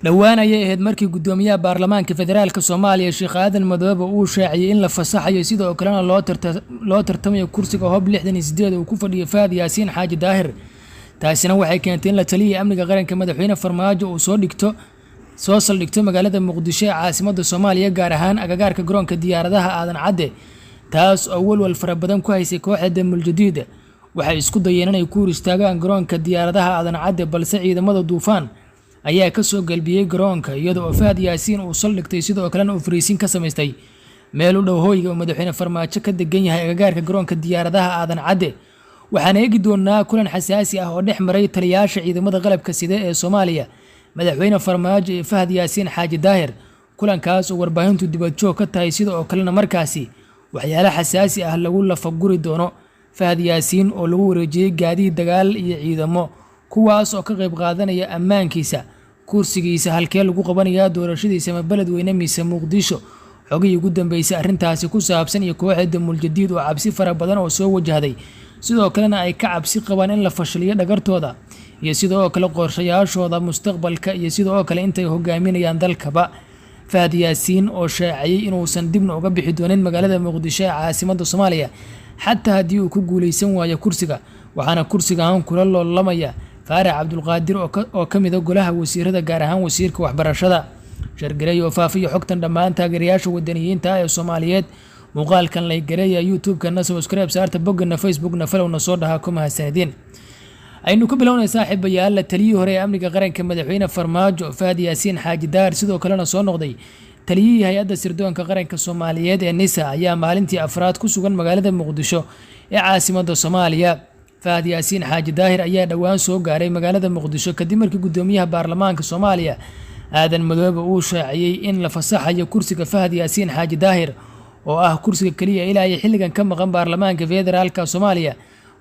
dhawaan ayay ahayd markii gudoomiyaha baarlamaanka federaalka Soomaaliya Sheekh Aadan Madoobe uu shaaciyay in la fasaxayo sidoo kalena loo tartamayo kursiga Hob 68 uu ku fadhiyo Faad Yaasiin Xaaji Daahir. taasina waxay keentay in la taliyay amniga qaranka madaxweyne Farmaajo uu soo saldhigto magaalada Muqdisho ee caasimadda Soomaaliya gaar ahaan agagaarka garoonka diyaaradaha Aadan Cadde, taas oo walwal fara badan ku haysay kooxda Damul Jadiid. waxay isku dayeen inay ku istaagaan garoonka diyaaradaha Aadan Cadde, balse ciidamada duufaan ayaa ka soo galbiyay garoonka iyadoo Faad Yaasiin uu saldhigtay sidoo kalena uu fariisin ka samaystay meel u dhow hoyga madaxweyne Farmaajo ka degan yahay agagaarka garoonka diyaaradaha Aadan Cadde. waxaan eegi doonaa kulan xasaasi ah oo dhex maray taliyayaasha ciidamada qalabka sida ee Soomaaliya, madaxweyne Farmaajo iyo Faad Yaasiin Xaaji Daahir. kulankaas oo warbaahintu dibad joog ka tahay sidoo kalena markaasi waxyaalo xasaasi ah lagu lafaguri doono. Faad Yaasiin oo lagu wareejiyay gaadiid dagaal iyo ciidamo kuwaas oo ka qayb qaadanaya ammaankiisa, kursigiisa halkee lagu qabanayaa doorashadiisa ma beledweyne mise Muqdisho. xogii ugu dambeysay arrintaasi ku saabsan iyo kooxda Damul Jadiid oo cabsi fara badan oo soo wajahday, sidoo kalena ay ka cabsi qabaan in la fashiliyo dhagartooda iyo sidoo kale qorshayaashooda mustaqbalka iyo sidoo kale intay hogaaminayaan dalkaba. Faad Yaasiin oo shaaciyay inuusan dibna uga bixi doonin magaalada Muqdisho ee caasimadda Soomaaliya xataa haddii uu ku guuleysan waayo kursiga, waxaana kursigan kula loolamaya Faarax Cabdulqaadir oo ka mid ah golaha wasiirada gaar ahaan wasiirka waxbarashada. shargaray oo faafiyo xogtan dhammaan taageerayaasha wadaniyiinta ee Soomaaliyeed. muuqaalkan la gareeya YouTube-kana subscribe saarta bogana Facebook-na falowna soo dhaha kuma hasanidin. aynu ku bilownay saaxiibayaal, la taliyay hore ee amniga qaranka madaxweyne Farmaajo Faad Yaasiin Xaaji Daahir sidoo kalena soo noqday taliyay hay'adda sirdoonka qaranka Soomaaliyeed ee NISA ayaa maalintii afraad ku sugan magaalada Muqdisho ee caasimadda Soomaaliya. Faad Yaasiin Xaaji Daahir ayaa dhawaan soo gaaray magaalada Muqdisho kadib markii gudoomiyaha baarlamaanka Soomaaliya Aadan Madoobe uu shaaciyay in la fasaxayo kursiga Faad Yaasiin Xaaji Daahir oo ah kursiga kaliya ilaa ay xilligan ka maqan baarlamaanka federaalka Soomaaliya,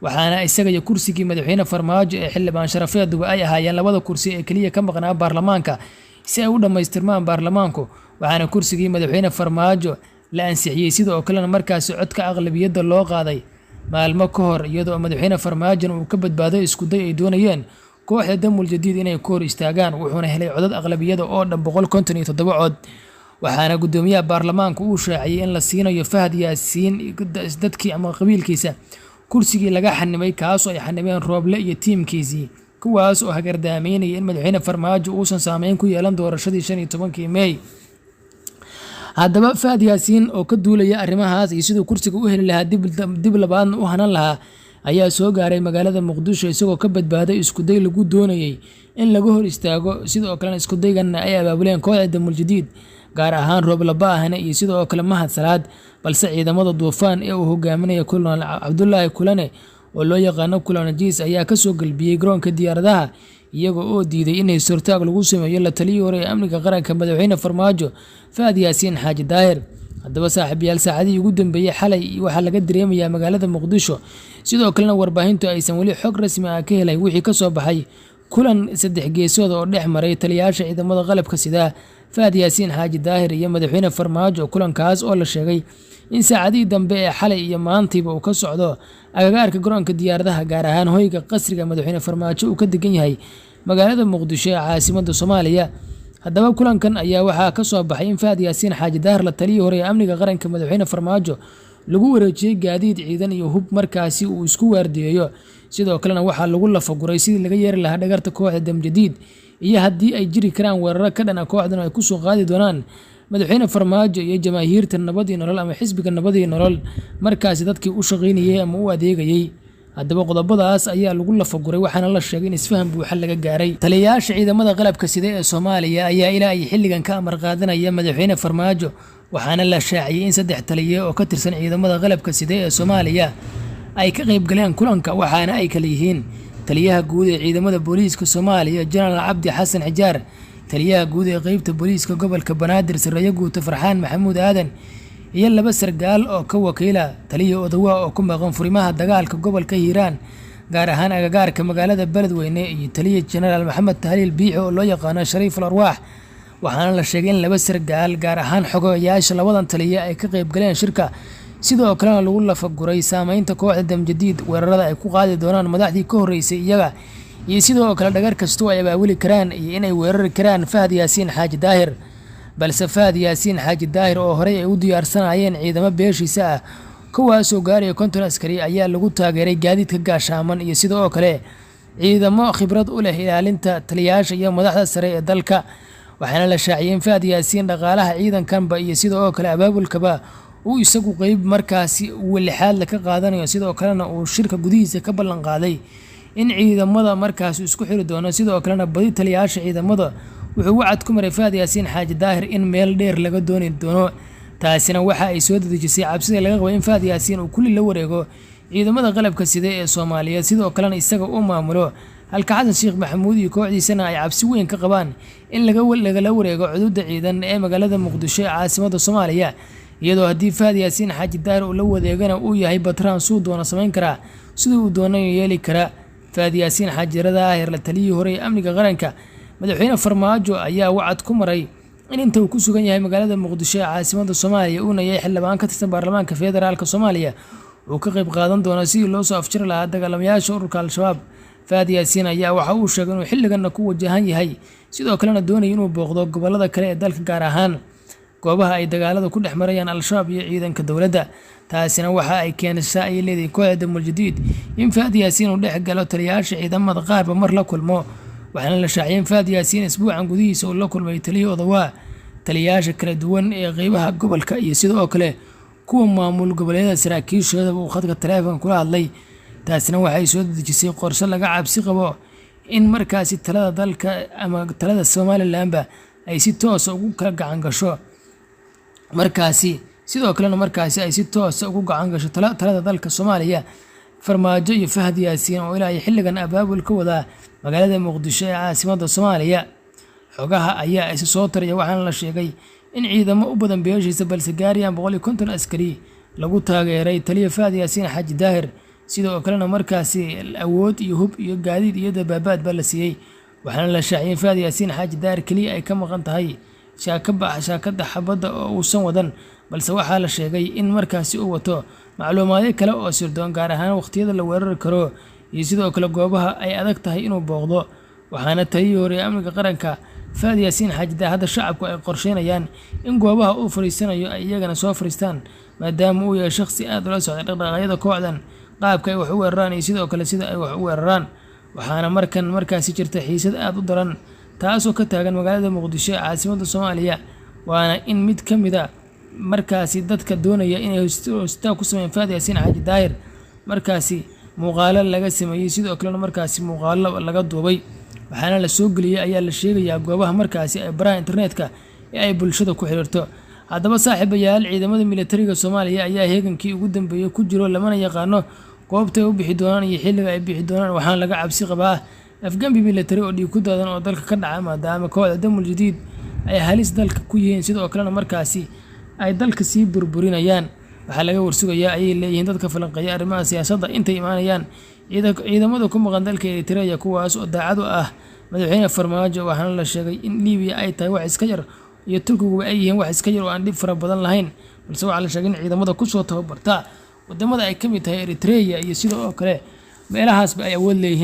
waxaana isaga iyo kursigii madaxweyne Farmaajo ee xildhibaan sharafeeduba ay ahaayeen labada kursi ee kaliya ka maqnaa baarlamaanka si ay u dhamaystirmaan baarlamaanku. waxaana kursigii madaxweyne Farmaajo la ansixiyay sidoo kalena markaasi codka aqlabiyadda loo qaaday maalmo ka hor, iyadoo madaxweyne Farmaajo uu ka badbaado isku day ay doonayeen kooxda Damul Jadiid inay ku hor istaagaan, wuxuuna helay codad aqlabiyada oo dhan 157 cod. waxaana gudoomiyaha baarlamaanka uu shaaciyay in la siinayo Faad Yaasiin dadkii ama qabiilkiisa kursigii laga xanimay, kaas oo ay xanimeen Rooble iyo tiimkiisii, kuwaas oo hagardaameynaya in madaxweyne Farmaajo uusan saameyn ku yeelan doorashadii 15 May. haddaba Faad Yaasiin oo ka duulaya arrimahaas iyo sidoo kursiga u heli lahaa dib labaadna u hanan lahaa ayaa soo gaaray magaalada Muqdisho isagoo ka badbaaday isku day lagu doonayay in laga hor istaago, sidoo kalena isku daygan ay abaabuleen kooxda Damul Jadiid gaar ahaan Rooble Baahane iyo sidoo kale Mahad Salaad, balse ciidamada duufaan ee uu hogaaminaya Kulana Cabdullaahi Kulane oo loo yaqaan Kulana Jiis ayaa ka soo galbiyay garoonka diyaaradaha iyagoo oo diiday in suurtaag lagu sameeyo la taliyay hore ee amniga qaranka madaxweyne Farmaajo Faad Yaasiin Xaaji Daahir. haddaba saaxiibayaal, saacadii ugu dambeeyay xalay waxaa laga dareemayaa magaalada Muqdisho, sidoo kalena warbaahintu aysan weli xog rasmi ah ka helay wixii ka soo baxay kulan saddex geesood oo dhex maray taliyayaasha ciidamada qalabka sida Faad Yaasiin Xaaji Daahir iyo madaxweyne Farmaajo. kulankaas oo la sheegay in saacadii dambe ee xalay iyo maantiiba uu ka socdo agagaarka garoonka diyaaradaha gaar ahaan hoyga qasriga madaxweyne Farmaajo uu ka degan yahay magaalada Muqdisho ee caasimadda Soomaaliya. haddaba kulankan ayaa waxaa ka soo baxay in Faad Yaasiin Xaaji Daahir la taliyay hore ee amniga qaranka madaxweyne Farmaajo lagu wareejiyay gaadiid ciidan iyo hub markaasi uu isku waardiyeeyo, sidoo kalena waxaa lagu lafaguray sidii laga yeeri lahaa dhagarta kooxda Damul Jadiid iyo haddii ay jiri karaan weeraro ka dhan ah kooxdan ay ku soo qaadi doonaan madaxweyne Farmaajo iyo jamaahiirta Nabad iyo Nolol ama xisbiga Nabad iyo Nolol markaasi dadkii u shaqeynayay ama u adeegayay. haddaba qodobadaas ayaa lagu lafaguray, waxaana la sheegay in isfaham buuxa laga gaaray. taliyayaasha ciidamada qalabka sida ee Soomaaliya ayaa ilaa ay xilligan ka amar qaadanaya madaxweyne Farmaajo, waxaana la shaaciyay in 3 taliye oo ka tirsan ciidamada qalabka sida ee Soomaaliya ay ka qayb galeen kulanka, waxaana ay kala yihiin taliyaha guud ee ciidamada booliiska Soomaaliya General Cabdi Xasan Xijaar, taliyaha guud ee qaybta booliiska gobolka Banaadir Sareeyo Guuto Farxaan Maxamuud Aadan, iyo 2 sargaal oo ka wakiila taliya Odawa oo ku maqan furimaha dagaalka gobolka Hiiraan gaar ahaan agagaarka magaalada Beledweyne, iyo taliya General Maxamed Tahliil Biixi oo loo yaqaan Shariif al-Arwaax. waxaana la sheegay in 2 sargaal gaar ahaan xogayaasha labadan taliya ay ka qayb galeen shirka, sidoo kalena lagu lafaguray saameynta kooxda Damul Jadiid, weerarada ay ku qaadi doonaan madaxdii ka horeysay iyaga iyo sidoo kale dhagar kastoo ay abaabuli karaan iyo inay weerari karaan Fahad Yaasiin Xaaji Daahir. balse Fahad Yaasiin Xaaji Daahir oo horey ay u diyaarsanayeen ciidamo beeshiisa ah kuwaasoo gaaraya 50 askari ayaa lagu taageeray gaadiidka gaashaaman iyo sidoo kale ciidamo khibrad u leh ilaalinta taliyayaasha iyo madaxda sare ee dalka. waxaana la shaaciyay in Fahad Yaasiin dhaqaalaha ciidankanba iyo sidoo kale abaabulkaba uu isagu qayb markaasi walixaad la ka qaadanayo, sidoo kalena uu shirka gudihiisa ka ballan qaaday in ciidamada markaas isku xiri doono. sidoo kalena badi taliyayaasha ciidamada wuxuu wacad ku maray Fahad Yaasiin Xaaji Daahir in meel dheer laga dooni doono. taasina waxa ay soo dedejisay cabsida laga qabo in Fahad Yaasiin uu kulli la wareego ciidamada qalabka sida ee Soomaaliyeed, sidoo kalena isaga uu maamulo, halka Xasan Sheekh Maxamuud iyo kooxdiisana ay cabsi weyn ka qabaan in lagala wareego xuduudda ciidan ee magaalada Muqdisho ee caasimadda Soomaaliya. iyadoo haddii Fahad Yaasiin Xaaji Daahir uu la wareegana uu yahay batraan suu doono samayn karaa sidii uu doonayo yeeli karaa. Fahad Yaasiin Xaaji Daahir la taliyay hore ee amniga qaranka madaxweyne Farmaajo ayaa wacad ku maray in inta uu ku sugan yahay magaalada Muqdisho ee caasimadda Soomaaliya uuna yahay xildhibaan ka tirsan baarlamaanka federaalka Soomaaliya uu ka qayb qaadan doono sidii loo soo afjari lahaa dagaalamayaasha ururka Al-Shabaab. Fahad Yaasiin ayaa waxa uu sheegay inuu xilligan ku wajahan yahay sidoo kalena doonayo inuu booqdo gobolada kale ee dalka, gaar ahaan goobaha ay dagaalada ku dhex marayaan Al-Shabaab iyo ciidanka dowladda. taasina waxa ay keenaysaa ay leedahay kooxda Damuul Jadiid in Fahad Yaasiin uu dhex galo taliyayaasha ciidamada qaarba mar la kulmo. waxaana la shaaciyay in Fahad Yaasiin isbuucan gudihiisa uu la kulmay taliyahooda waa taliyayaasha kala duwan ee qaybaha gobolka iyo sidoo kale kuwa maamul goboleedyada saraakiishooda uu khadka taleefanka kula hadlay. taasina waxay soo dedejisay qorshe laga cabsi qabo in markaasi talada dalka ama talada Somalilandba ay si toos ah ugu kala gacan gasho markaasi, sidoo kalena markaasi ay si toos ah ugu gacan gasho talada dalka Soomaaliya. Farmaajo iyo Fahad Yaasiin oo ilaa xilligan abaabul ka wada magaalada Muqdisho ee caasimadda Soomaaliya. xogaha ayaa is soo taraya, waxaana la sheegay in ciidamo u badan beeshiisa balse gaarayaan 150 askari lagu taageeray taliya Fahad Yaasiin Xaaji Daahir, sidoo kalena markaasi awood iyo hub iyo gaadiid iyo dabaabaad ba la siiyay. waxaana la shaaciyay Fahad Yaasiin Xaaji Daahir kaliya ay ka maqan tahay shaakada xabadda oo uusan wadan, balse waxaa la sheegay in markaasi uu wato macluumaadyo kale oo sirdoon, gaar ahaan waqtiyada la weerari karo iyo sidoo kale goobaha ay adag tahay inuu booqdo. waxaana taliyay hore amniga qaranka Fahad Yaasiin Xaaji Daahir hadda shacabku ay qorsheynayaan in goobaha uu fariisanayo ay iyagana soo fariistaan, maadaama uu yahay shakhsi aad ula socda dhaqdhaqaaqyada kooxdan, qaabka ay wax u weeraraan iyo sidoo kale sida ay wax u weeraraan. waxaana markaasi jirta xiisad aad u daran taasoo ka taagan magaalada Muqdisho ee caasimadda Soomaaliya, waana in mid ka mid ah markaasi dadka doonaya inay hostaa ku sameeyaan Fahad Yaasiin Xaaji Daahir markaasi muuqaalo laga sameeyay, sidoo kalena markaasi muuqaalo laga duubay. waxaana la soo geliyay ayaa la sheegayaa goobaha markaasi ay baraha internetka ee ay bulshada ku xiriirto. haddaba saaxiibayaal, ciidamada militariga Soomaaliya ayaa heegankii ugu dambeeyay ku jiro, lamana yaqaano goobta ay u bixi doonaan iyo xilliga ay bixi doonaan. waxaana laga cabsi qabaa afgambi militari oo dhiig ku daadan oo dalka ka dhaca, maadaama kooxda Damuul Jadiid ay halis dalka ku yihiin, sidoo kalena markaasi ay dalka sii burburinayaan. waxaa laga warsugayaa ayay leeyihiin dadka falanqeeya arrimaha siyaasadda intay imaanayaan ciidamada ku maqan dalka Eritrea, kuwaas oo daacad u ah madaxweyne Farmaajo. waxaana la sheegay in Liibiya ay tahay wax iska yar iyo Turkigu ay yihiin wax iska yar oo aan dhib fara badan lahayn, balse waxaa la sheegay in ciidamada ku soo tababarta wadamada ay ka mid tahay Eritrea iyo sidoo kale meelahaasba ay awood leeyihiin.